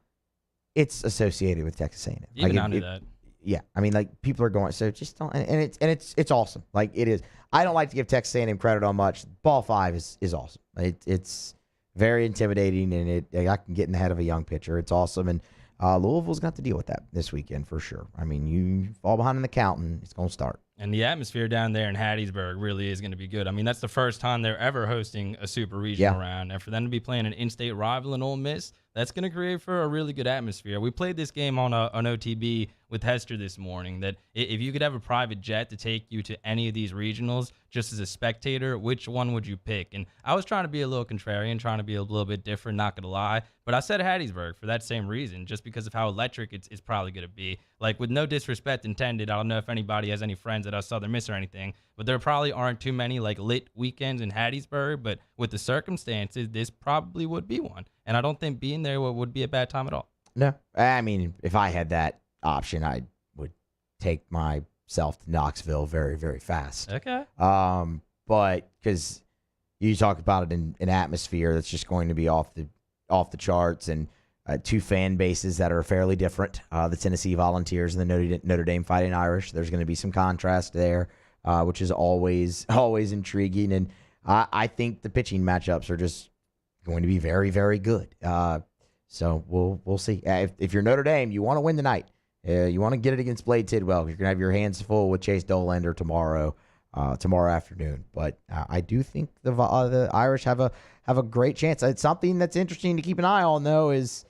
it's associated with Texas A&M. Even I knew that. Yeah, I mean, like, people are going, so just don't. And it's awesome. Like, it is. I don't like to give Texas A&M credit on much. Ball 5 is awesome. It's very intimidating, and I can get in the head of a young pitcher. It's awesome, and Louisville's got to deal with that this weekend for sure. I mean, you fall behind in the count, and it's going to start. And the atmosphere down there in Hattiesburg really is going to be good. I mean, that's the first time they're ever hosting a super regional round. And for them to be playing an in-state rival in Ole Miss, that's going to create for a really good atmosphere. We played this game on OTB with Hester this morning, that if you could have a private jet to take you to any of these regionals just as a spectator, which one would you pick? And I was trying to be a little contrarian, trying to be a little bit different, not going to lie. But I said Hattiesburg for that same reason, just because of how electric it's probably going to be. Like, with no disrespect intended, I don't know if anybody has any friends at Southern Miss or anything, but there probably aren't too many like lit weekends in Hattiesburg. But with the circumstances, this probably would be one. And I don't think being there would be a bad time at all. No. I mean, if I had that option, I would take myself to Knoxville very, very fast. Okay. But because you talk about it in an atmosphere that's just going to be off the charts, and two fan bases that are fairly different, the Tennessee Volunteers and the Notre Dame Fighting Irish. There's going to be some contrast there, which is always intriguing. And I think the pitching matchups are just going to be very, very good. So we'll see. If you're Notre Dame, you want to win tonight. You want to get it against Blade Tidwell. You're going to have your hands full with Chase Dolander tomorrow afternoon. But I do think the Irish have a great chance. It's something that's interesting to keep an eye on, though, is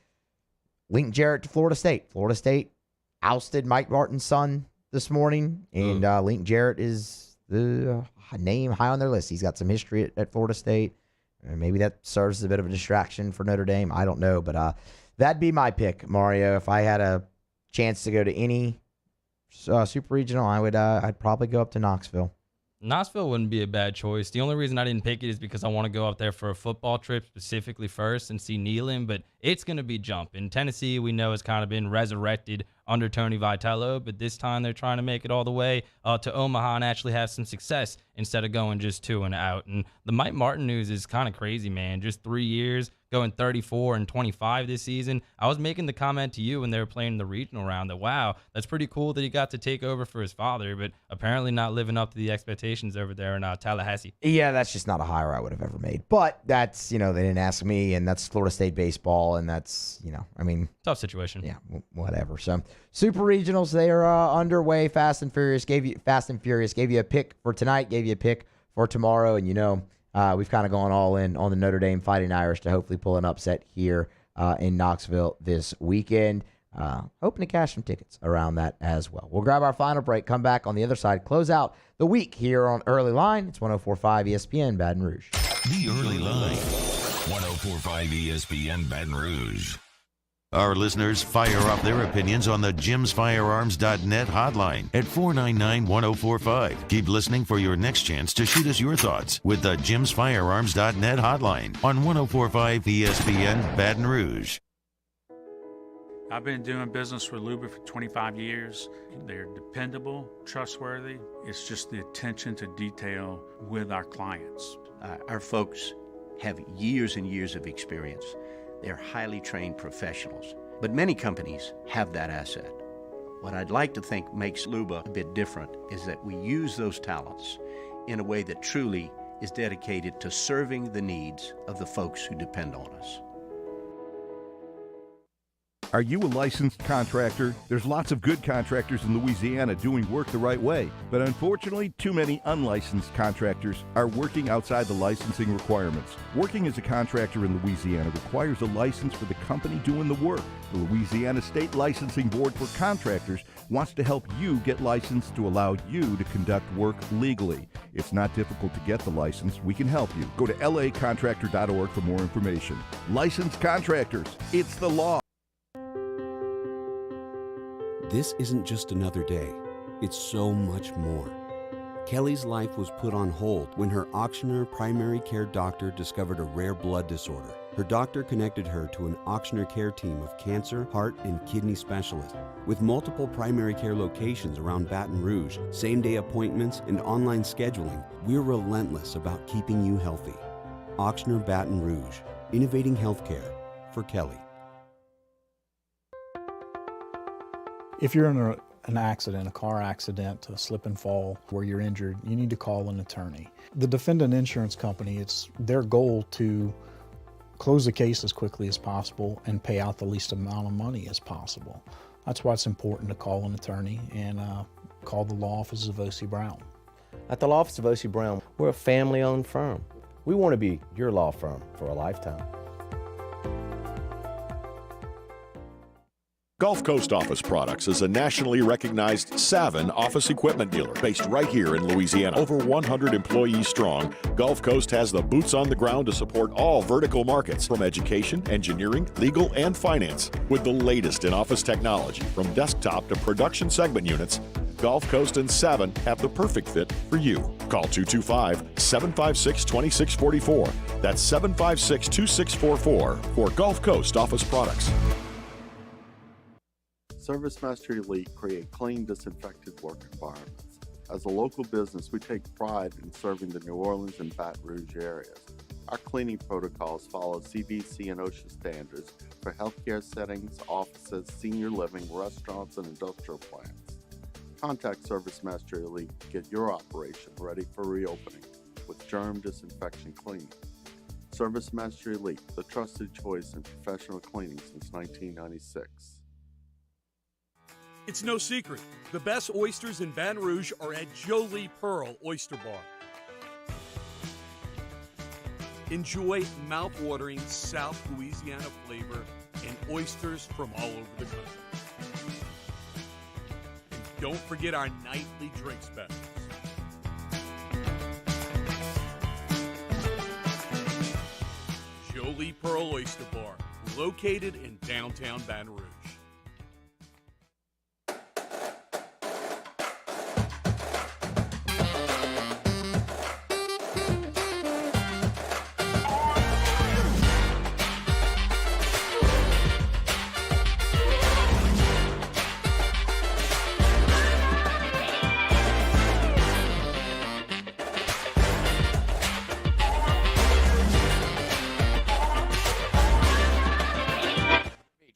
Lincoln Jarrett to Florida State. Florida State ousted Mike Martin's son this morning, and Lincoln Jarrett is the name high on their list. He's got some history at Florida State. Maybe that serves as a bit of a distraction for Notre Dame. I don't know, but that'd be my pick, Mario. If I had a chance to go to any super regional, I'd probably go up to Knoxville. Knoxville wouldn't be a bad choice. The only reason I didn't pick it is because I want to go up there for a football trip specifically first and see Neyland, but it's going to be jumping. Tennessee, we know, has kind of been resurrected under Tony Vitello, but this time they're trying to make it all the way to Omaha and actually have some success instead of going just 2 and out. And the Mike Martin news is kind of crazy, man. Just 3 years, going 34 and 25 this season. I was making the comment to you when they were playing the regional round that, wow, that's pretty cool that he got to take over for his father, but apparently not living up to the expectations over there in Tallahassee. Yeah, that's just not a hire I would have ever made. But that's, they didn't ask me, and that's Florida State baseball, and that's, tough situation. Yeah, whatever. So, Super Regionals, they are underway. Fast and Furious gave you a pick for tonight, gave you a pick for tomorrow, and we've kind of gone all in on the Notre Dame Fighting Irish to hopefully pull an upset here in Knoxville this weekend. Hoping to cash some tickets around that as well. We'll grab our final break, come back on the other side, close out the week here on Early Line. It's 104.5 ESPN Baton Rouge. The Early Line, 104.5 ESPN Baton Rouge. Our listeners fire off their opinions on the jimsfirearms.net hotline at 499-1045. Keep listening for your next chance to shoot us your thoughts with the jimsfirearms.net hotline on 104.5 ESPN Baton Rouge. I've been doing business with Luba for 25 years. They're dependable, trustworthy. It's just the attention to detail with our clients. Our folks have years and years of experience. They're highly trained professionals, but many companies have that asset. What I'd like to think makes Luba a bit different is that we use those talents in a way that truly is dedicated to serving the needs of the folks who depend on us. Are you a licensed contractor? There's lots of good contractors in Louisiana doing work the right way, but unfortunately, too many unlicensed contractors are working outside the licensing requirements. Working as a contractor in Louisiana requires a license for the company doing the work. The Louisiana State Licensing Board for Contractors wants to help you get licensed to allow you to conduct work legally. It's not difficult to get the license. We can help you. Go to lacontractor.org for more information. Licensed contractors, it's the law. This isn't just another day. It's so much more. Kelly's life was put on hold when her auctioneer primary care doctor discovered a rare blood disorder. Her doctor connected her to an auctioneer care team of cancer, heart, and kidney specialists. With multiple primary care locations around Baton Rouge, same-day appointments, and online scheduling, we're relentless about keeping you healthy. Auctioneer Baton Rouge, innovating healthcare for Kelly. If you're in an accident, a car accident, a slip and fall where you're injured, you need to call an attorney. The defendant insurance company, it's their goal to close the case as quickly as possible and pay out the least amount of money as possible. That's why it's important to call an attorney and call the law office of O.C. Brown. At the law office of O.C. Brown, we're a family-owned firm. We want to be your law firm for a lifetime. Gulf Coast Office Products is a nationally recognized Savin office equipment dealer based right here in Louisiana. Over 100 employees strong, Gulf Coast has the boots on the ground to support all vertical markets from education, engineering, legal, and finance. With the latest in office technology from desktop to production segment units, Gulf Coast and Savin have the perfect fit for you. Call 225-756-2644. That's 756-2644 for Gulf Coast Office Products. ServiceMaster Elite create clean, disinfected work environments. As a local business, we take pride in serving the New Orleans and Baton Rouge areas. Our cleaning protocols follow CDC and OSHA standards for healthcare settings, offices, senior living, restaurants, and industrial plants. Contact ServiceMaster Elite to get your operation ready for reopening with germ disinfection cleaning. ServiceMaster Elite, the trusted choice in professional cleaning since 1996. It's no secret, the best oysters in Baton Rouge are at Jolie Pearl Oyster Bar. Enjoy mouth-watering South Louisiana flavor and oysters from all over the country. And don't forget our nightly drink specials. Jolie Pearl Oyster Bar, located in downtown Baton Rouge.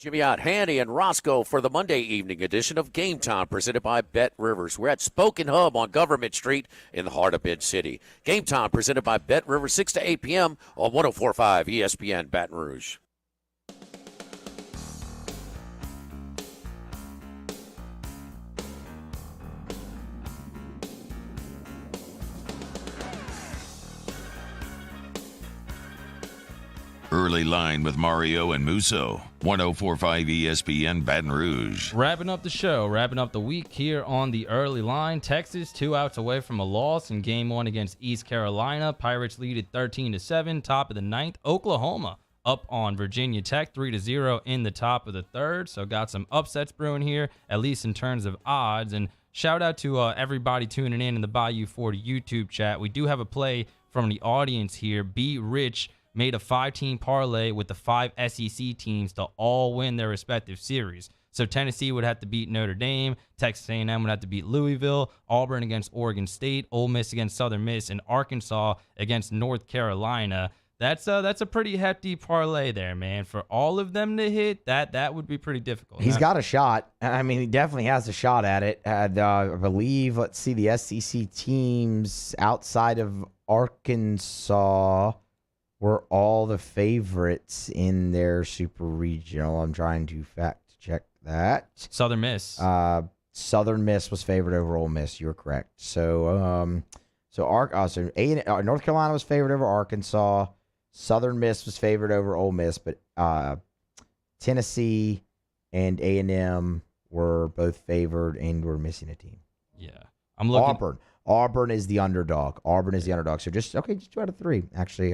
Jimmy out, Handy, and Roscoe for the Monday evening edition of Game Time, presented by Bet Rivers. We're at Spoken Hub on Government Street in the heart of Mid-City. Game Time, presented by Bet Rivers, 6 to 8 p.m. on 104.5 ESPN Baton Rouge. Early Line with Mario and Musso. 104.5 ESPN Baton Rouge. Wrapping up the show, wrapping up the week here on the Early Line. Texas 2 outs away from a loss in Game 1 against East Carolina. Pirates lead at 13-7, top of the ninth. Oklahoma up on Virginia Tech 3-0 in the top of the third. So got some upsets brewing here, at least in terms of odds. And shout out to everybody tuning in the Bayou 40 YouTube chat. We do have a play from the audience here. Be Rich made a 5-team parlay with the 5 SEC teams to all win their respective series. So Tennessee would have to beat Notre Dame, Texas A&M would have to beat Louisville, Auburn against Oregon State, Ole Miss against Southern Miss, and Arkansas against North Carolina. That's a pretty hefty parlay there, man. For all of them to hit, that would be pretty difficult. He's got a shot. I mean, he definitely has a shot at it. I believe, let's see, the SEC teams outside of Arkansas were all the favorites in their super regional. I'm trying to fact check that. Southern Miss. Southern Miss was favored over Ole Miss. You were correct. So, North Carolina was favored over Arkansas. Southern Miss was favored over Ole Miss, but Tennessee and A&M were both favored and were missing a team. Yeah, I'm looking. Auburn is the underdog. So just 2 out of 3 actually.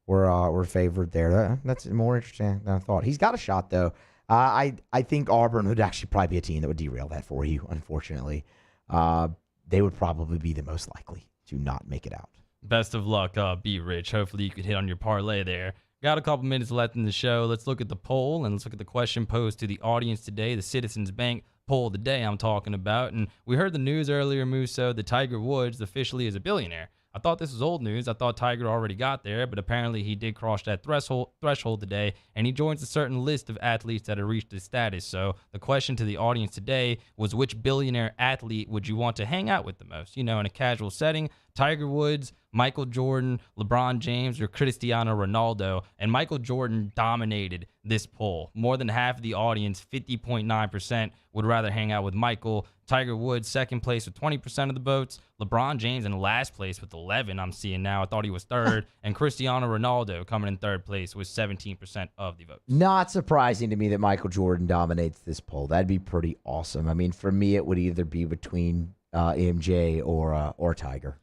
We're favored there. That's more interesting than I thought. He's got a shot, though. I think Auburn would actually probably be a team that would derail that for you, unfortunately. They would probably be the most likely to not make it out. Best of luck, Be Rich. Hopefully you could hit on your parlay there. Got a couple minutes left in the show. Let's look at the poll, and let's look at the question posed to the audience today, the Citizens Bank poll of the day I'm talking about. And we heard the news earlier, Musso, that Tiger Woods officially is a billionaire. I thought this was old news. I thought Tiger already got there, but apparently he did cross that threshold today, and he joins a certain list of athletes that have reached this status. So the question to the audience today was, which billionaire athlete would you want to hang out with the most? You know, in a casual setting, Tiger Woods, Michael Jordan, LeBron James, or Cristiano Ronaldo. And Michael Jordan dominated this poll. More than half of the audience, 50.9%, would rather hang out with Michael. Tiger Woods, second place with 20% of the votes. LeBron James in last place with 11, I'm seeing now. I thought he was third. And Cristiano Ronaldo coming in third place with 17% of the votes. Not surprising to me that Michael Jordan dominates this poll. That'd be pretty awesome. I mean, for me, it would either be between MJ or Tiger.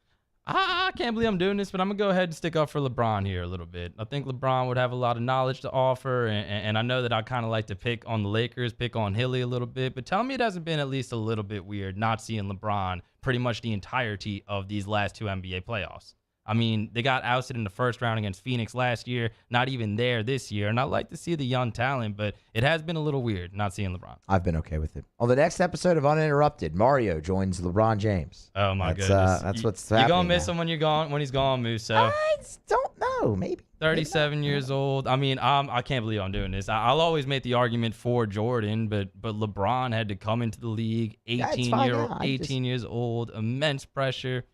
I can't believe I'm doing this, but I'm going to go ahead and stick up for LeBron here a little bit. I think LeBron would have a lot of knowledge to offer, and I know that I kind of like to pick on the Lakers, pick on Hilly a little bit, but tell me it hasn't been at least a little bit weird not seeing LeBron pretty much the entirety of these last 2 NBA playoffs. I mean, they got ousted in the first round against Phoenix last year, not even there this year, and I like to see the young talent, but it has been a little weird not seeing LeBron. I've been okay with it. On the next episode of Uninterrupted, Mario joins LeBron James. Oh, my goodness. That's what's happening. You're going to miss him when he's gone, Musso. I don't know. Maybe. 37 years old. I mean, I can't believe I'm doing this. I'll always make the argument for Jordan, but LeBron had to come into the league 18 years old, immense pressure.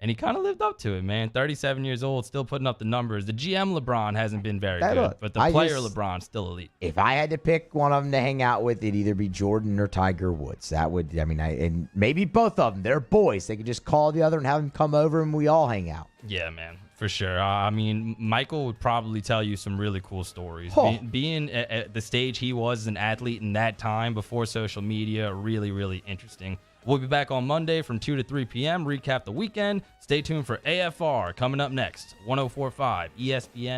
And he kind of lived up to it, man. 37 years old, still putting up the numbers. The GM LeBron hasn't been very good, but the player LeBron's still elite. If I had to pick one of them to hang out with, it'd either be Jordan or Tiger Woods. That would, and maybe both of them. They're boys. They could just call the other and have them come over and we all hang out. Yeah, man, for sure. I mean, Michael would probably tell you some really cool stories. Being at the stage he was as an athlete in that time before social media, really, really interesting. We'll be back on Monday from 2 to 3 p.m. Recap the weekend. Stay tuned for AFR coming up next. 104.5 ESPN.